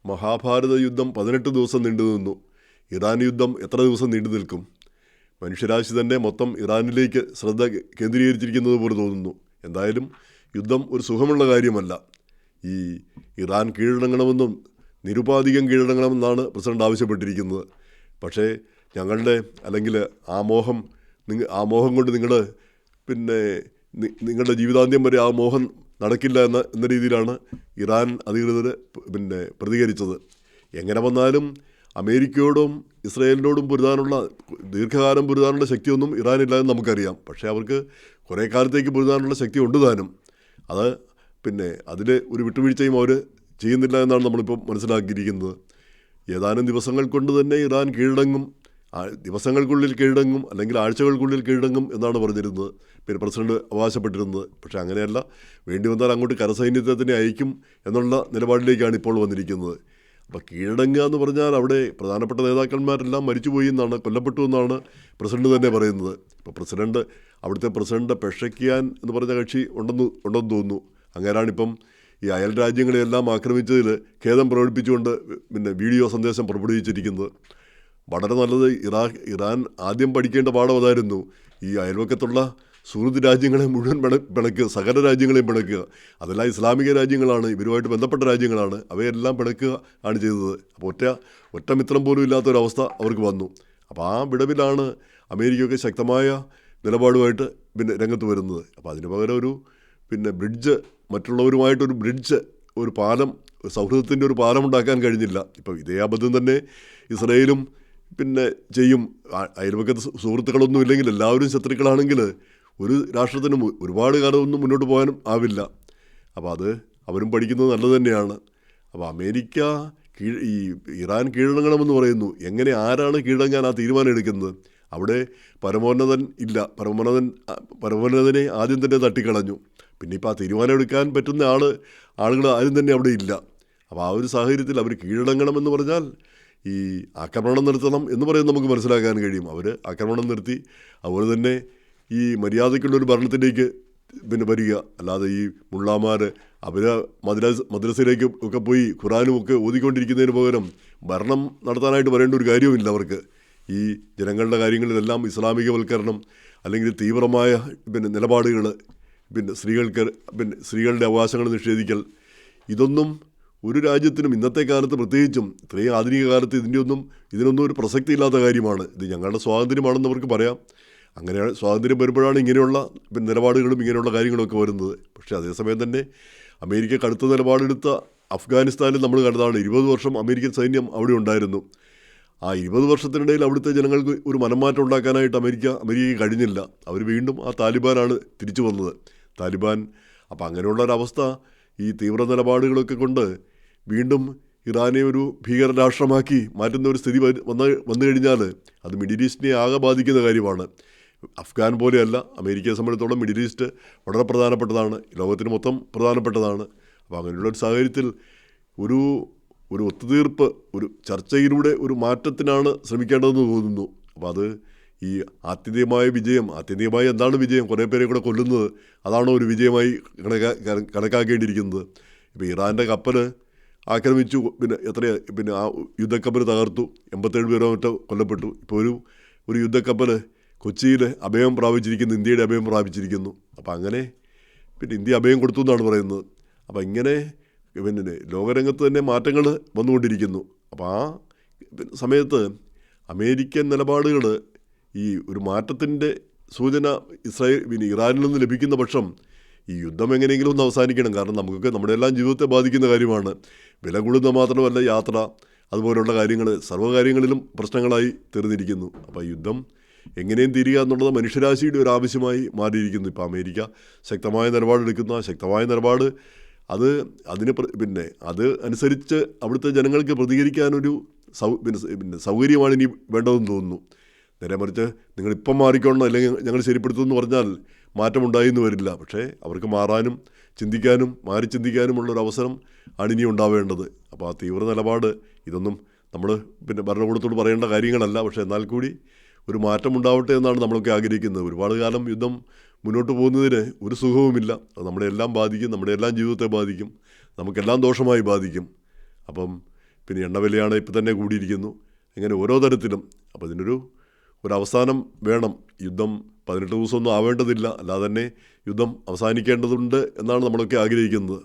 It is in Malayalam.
മഹാഭാരത യുദ്ധം 18 ദിവസം നീണ്ടു നിന്നു. ഇറാൻ യുദ്ധം എത്ര ദിവസം നീണ്ടു നിൽക്കും? മനുഷ്യരാശി തന്നെ മൊത്തം ഇറാനിലേക്ക് ശ്രദ്ധ കേന്ദ്രീകരിച്ചിരിക്കുന്നത് പോലെ തോന്നുന്നു. എന്തായാലും യുദ്ധം ഒരു സുഖമുള്ള കാര്യമല്ല. ഈ ഇറാൻ കീഴടങ്ങണമെന്നും നിരുപാധികം കീഴടങ്ങണമെന്നാണ് പ്രസിഡന്റ് ആവശ്യപ്പെട്ടിരിക്കുന്നത്. പക്ഷേ ഞങ്ങളുടെ അല്ലെങ്കിൽ ആ മോഹം കൊണ്ട് നിങ്ങളുടെ ജീവിതാന്ത്യം വരെ ആ മോഹം നടക്കില്ല എന്ന രീതിയിലാണ് ഇറാൻ അധികൃതർ പ്രതികരിച്ചത്. എങ്ങനെ വന്നാലും അമേരിക്കയോടും ഇസ്രയേലിനോടും ദീർഘകാലം പൊരുതാനുള്ള ശക്തിയൊന്നും ഇറാനില്ലാതെന്ന് നമുക്കറിയാം. പക്ഷേ അവർക്ക് കുറേ കാലത്തേക്ക് പൊരുതാനുള്ള ശക്തി ഉണ്ട് താനും. അതിൽ ഒരു വിട്ടുവീഴ്ചയും അവർ ചെയ്യുന്നില്ല എന്നാണ് നമ്മളിപ്പോൾ മനസ്സിലാക്കിയിരിക്കുന്നത്. ഏതാനും ദിവസങ്ങൾ കൊണ്ട് തന്നെ ഇറാൻ കീഴടങ്ങും, ദിവസങ്ങൾക്കുള്ളിൽ കീഴടങ്ങും അല്ലെങ്കിൽ ആഴ്ചകൾക്കുള്ളിൽ കീഴടങ്ങും എന്നാണ് പറഞ്ഞിരുന്നത്, പ്രസിഡന്റ് അവകാശപ്പെട്ടിരുന്നത്. പക്ഷേ അങ്ങനെയല്ല, വേണ്ടി വന്നാൽ അങ്ങോട്ട് കരസൈന്യത്തെ തന്നെ അയക്കും എന്നുള്ള നിലപാടിലേക്കാണ് ഇപ്പോൾ വന്നിരിക്കുന്നത്. അപ്പോൾ കീഴടങ്ങുക എന്ന് പറഞ്ഞാൽ അവിടെ പ്രധാനപ്പെട്ട നേതാക്കന്മാരെല്ലാം മരിച്ചുപോയി എന്നാണ്, കൊല്ലപ്പെട്ടു എന്നാണ് പ്രസിഡന്റ് തന്നെ പറയുന്നത്. ഇപ്പോൾ അവിടുത്തെ പ്രസിഡന്റ് പെഷക്കിയാൻ എന്ന് പറഞ്ഞ കക്ഷി ഉണ്ടെന്ന് തോന്നുന്നു. അങ്ങനെയാണിപ്പം ഈ അയൽ രാജ്യങ്ങളെയെല്ലാം ആക്രമിച്ചതിൽ ഖേദം പ്രകടിപ്പിച്ചുകൊണ്ട് വീഡിയോ സന്ദേശം പുറപ്പെടുവിച്ചിരിക്കുന്നത്. വളരെ നല്ലത്. ഇറാൻ ആദ്യം പഠിക്കേണ്ട പാഠം അതായിരുന്നു. ഈ അയൽവക്കത്തുള്ള സുഹൃത്ത് രാജ്യങ്ങളെ മുഴുവൻ പിണക്കുക, സകല രാജ്യങ്ങളെയും പിണക്കുക. അതെല്ലാം ഇസ്ലാമിക രാജ്യങ്ങളാണ്, ഇവരുമായിട്ട് ബന്ധപ്പെട്ട രാജ്യങ്ങളാണ്. അവയെല്ലാം പിണക്കുക ആണ് ചെയ്തത്. അപ്പോൾ ഒറ്റ മിത്രം പോലും ഇല്ലാത്തൊരവസ്ഥ അവർക്ക് വന്നു. അപ്പോൾ ആ വിടവിലാണ് അമേരിക്കയൊക്കെ ശക്തമായ നിലപാടുമായിട്ട് രംഗത്ത് വരുന്നത്. അപ്പോൾ അതിന് പകരം ഒരു ബ്രിഡ്ജ്, മറ്റുള്ളവരുമായിട്ടൊരു ബ്രിഡ്ജ്, ഒരു പാലം, സൗഹൃദത്തിൻ്റെ ഒരു പാലം ഉണ്ടാക്കാൻ കഴിഞ്ഞില്ല. ഇപ്പോൾ ഇതേ അബദ്ധം തന്നെ ഇസ്രയേലും ചെയ്യും. അയൽവക്കത്ത് സുഹൃത്തുക്കളൊന്നും ഇല്ലെങ്കിൽ, എല്ലാവരും ശത്രുക്കളാണെങ്കിൽ ഒരു രാഷ്ട്രത്തിനും ഒരുപാട് കാലമൊന്നും മുന്നോട്ട് പോകാനും ആവില്ല. അപ്പോൾ അത് അവരും പഠിക്കുന്നത് നല്ലത് തന്നെയാണ്. അപ്പോൾ അമേരിക്ക ഈ ഇറാൻ കീഴടങ്ങണമെന്ന് പറയുന്നു. ആരാണ് കീഴടങ്ങാൻ ആ തീരുമാനം എടുക്കുന്നത്? അവിടെ പരമോന്നതൻ ഇല്ല. പരമോന്നതനെ ആദ്യം തന്നെ തട്ടിക്കളഞ്ഞു. പിന്നെ ഇപ്പോൾ ആ തീരുമാനം എടുക്കാൻ പറ്റുന്ന ആളുകൾ ആരും തന്നെ അവിടെ ഇല്ല. അപ്പോൾ ആ ഒരു സാഹചര്യത്തിൽ അവർ കീഴടങ്ങണമെന്ന് പറഞ്ഞാൽ ഈ ആക്രമണം നിർത്തണം എന്ന് പറയുന്നത് നമുക്ക് മനസ്സിലാക്കാൻ കഴിയും. അവർ ആക്രമണം നിർത്തി അതുപോലെ തന്നെ ഈ മര്യാദയ്ക്കുള്ളൊരു ഭരണത്തിലേക്ക് വരിക. അല്ലാതെ ഈ മുള്ളാമാർ അവർ മദ്രസയിലേക്ക് ഒക്കെ പോയി ഖുറാനും ഒക്കെ ഓതിക്കൊണ്ടിരിക്കുന്നതിന് പകരം ഭരണം നടത്താനായിട്ട് വരേണ്ട ഒരു കാര്യവുമില്ല അവർക്ക്. ഈ ജനങ്ങളുടെ കാര്യങ്ങളിലെല്ലാം ഇസ്ലാമികവൽക്കരണം അല്ലെങ്കിൽ തീവ്രമായ നിലപാടുകൾ, സ്ത്രീകളുടെ അവകാശങ്ങൾ നിഷേധിക്കൽ, ഇതൊന്നും ഒരു രാജ്യത്തിനും ഇന്നത്തെ കാലത്ത്, പ്രത്യേകിച്ചും ഇത്രയും ആധുനിക കാലത്ത് ഇതിനൊന്നും ഒരു പ്രസക്തി ഇല്ലാത്ത കാര്യമാണ്. ഇത് ഞങ്ങളുടെ സ്വാതന്ത്ര്യമാണെന്ന് അവർക്ക് പറയാം. അങ്ങനെ സ്വാതന്ത്ര്യം വരുമ്പോഴാണ് ഇങ്ങനെയുള്ള നിലപാടുകളും ഇങ്ങനെയുള്ള കാര്യങ്ങളൊക്കെ വരുന്നത്. പക്ഷേ അതേസമയം തന്നെ അമേരിക്ക കടുത്ത നിലപാടെടുത്ത അഫ്ഗാനിസ്ഥാനിൽ നമ്മൾ കണ്ടതാണ്. 20 വർഷം അമേരിക്കൻ സൈന്യം അവിടെ ഉണ്ടായിരുന്നു. ആ 20 വർഷത്തിനിടയിൽ അവിടുത്തെ ജനങ്ങൾക്ക് ഒരു മനംമാറ്റം ഉണ്ടാക്കാനായിട്ട് അമേരിക്കയ്ക്ക് കഴിഞ്ഞില്ല. അവർ വീണ്ടും ആ താലിബാനാണ് തിരിച്ചു വന്നത്. അപ്പോൾ അങ്ങനെയുള്ളൊരവസ്ഥ, ഈ തീവ്ര നിലപാടുകളൊക്കെ കൊണ്ട് വീണ്ടും ഇറാനെ ഒരു ഭീകരരാഷ്ട്രമാക്കി മാറ്റുന്ന ഒരു സ്ഥിതി വന്നു കഴിഞ്ഞാൽ അത് മിഡിൽ ഈസ്റ്റിനെ ആകെ ബാധിക്കുന്ന കാര്യമാണ്. അഫ്ഗാൻ പോലെയല്ല, അമേരിക്കയെ സംബന്ധിച്ചിടത്തോളം മിഡിൽ ഈസ്റ്റ് വളരെ പ്രധാനപ്പെട്ടതാണ്, ലോകത്തിന് മൊത്തം പ്രധാനപ്പെട്ടതാണ്. അപ്പോൾ അങ്ങനെയുള്ളൊരു സാഹചര്യത്തിൽ ഒരു ഒത്തുതീർപ്പ്, ഒരു ചർച്ചയിലൂടെ ഒരു മാറ്റത്തിനാണ് ശ്രമിക്കേണ്ടതെന്ന് തോന്നുന്നു. അപ്പോൾ അത് ഈ ആത്യന്തികമായി എന്താണ് വിജയം? കുറേ പേരെ കൂടെ കൊല്ലുന്നത്, അതാണോ ഒരു വിജയമായി കണക്കാക്കേണ്ടിയിരിക്കുന്നത്? ഇപ്പോൾ ഇറാൻ്റെ കപ്പൽ ആക്രമിച്ചു, ആ യുദ്ധക്കപ്പൽ തകർത്തു, 87 പേരോ മറ്റോ കൊല്ലപ്പെട്ടു. ഇപ്പോൾ ഒരു യുദ്ധക്കപ്പൽ കൊച്ചിയിൽ അഭയം പ്രാപിച്ചിരിക്കുന്നു, ഇന്ത്യയുടെ അഭയം പ്രാപിച്ചിരിക്കുന്നു. അപ്പോൾ അങ്ങനെ ഇന്ത്യ അഭയം കൊടുത്തു എന്നാണ് പറയുന്നത്. അപ്പോൾ ഇങ്ങനെ ലോകരംഗത്ത് തന്നെ മാറ്റങ്ങൾ വന്നുകൊണ്ടിരിക്കുന്നു. അപ്പോൾ ആ സമയത്ത് അമേരിക്കൻ നിലപാടുകൾ ഈ ഒരു മാറ്റത്തിൻ്റെ സൂചന ഇറാനിൽ നിന്ന് ലഭിക്കുന്ന പക്ഷം ഈ യുദ്ധം എങ്ങനെയെങ്കിലും ഒന്ന് അവസാനിക്കണം. കാരണം നമുക്കൊക്കെ നമ്മുടെ എല്ലാം ജീവിതത്തെ ബാധിക്കുന്ന കാര്യമാണ്. വില കൂടുന്ന മാത്രമല്ല, യാത്ര, അതുപോലുള്ള കാര്യങ്ങൾ, സർവ്വകാര്യങ്ങളിലും പ്രശ്നങ്ങളായി തീർന്നിരിക്കുന്നു. അപ്പോൾ യുദ്ധം എങ്ങനെയും തീരുക എന്നുള്ളത് മനുഷ്യരാശിയുടെ ഒരു ആവശ്യമായി മാറിയിരിക്കുന്നു. ഇപ്പോൾ അമേരിക്ക ശക്തമായ നിലപാട് അത് അനുസരിച്ച് അവിടുത്തെ ജനങ്ങൾക്ക് പ്രതികരിക്കാനൊരു സൗകര്യമാണ് ഇനി വേണ്ടതെന്ന് തോന്നുന്നു. നേരെ മറിച്ച് നിങ്ങളിപ്പം മാറിക്കൊള്ളണം അല്ലെങ്കിൽ ഞങ്ങൾ ശരിപ്പെടുത്തുമെന്ന് പറഞ്ഞാൽ മാറ്റമുണ്ടായി എന്ന് വരില്ല. പക്ഷേ അവർക്ക് മാറാനും മാറി ചിന്തിക്കാനുമുള്ളൊരവസരം ആണ് ഇനി ഉണ്ടാവേണ്ടത്. അപ്പോൾ ആ തീവ്ര നിലപാട്, ഇതൊന്നും നമ്മൾ ഭരണകൂടത്തോട് പറയേണ്ട കാര്യങ്ങളല്ല. പക്ഷേ എന്നാൽ കൂടി ഒരു മാറ്റം ഉണ്ടാവട്ടെ എന്നാണ് നമ്മളൊക്കെ ആഗ്രഹിക്കുന്നത്. ഒരുപാട് കാലം യുദ്ധം മുന്നോട്ട് പോകുന്നതിന് ഒരു സുഖവുമില്ല. അത് നമ്മുടെ എല്ലാം ബാധിക്കും, നമ്മുടെ എല്ലാം ജീവിതത്തെ ബാധിക്കും, നമുക്കെല്ലാം ദോഷമായി ബാധിക്കും. അപ്പം പിന്നെ എണ്ണവിലയാണ് ഇപ്പോൾ തന്നെ കൂടിയിരിക്കുന്നു. ഇങ്ങനെ ഓരോ തരത്തിലും. അപ്പോൾ ഇതിനൊരു അവസാനം വേണം. യുദ്ധം 18 ദിവസമൊന്നും ആവേണ്ടതില്ല, അല്ലാതെ തന്നെ യുദ്ധം അവസാനിക്കേണ്ടതുണ്ട് എന്നാണ് നമ്മളൊക്കെ ആഗ്രഹിക്കുന്നത്.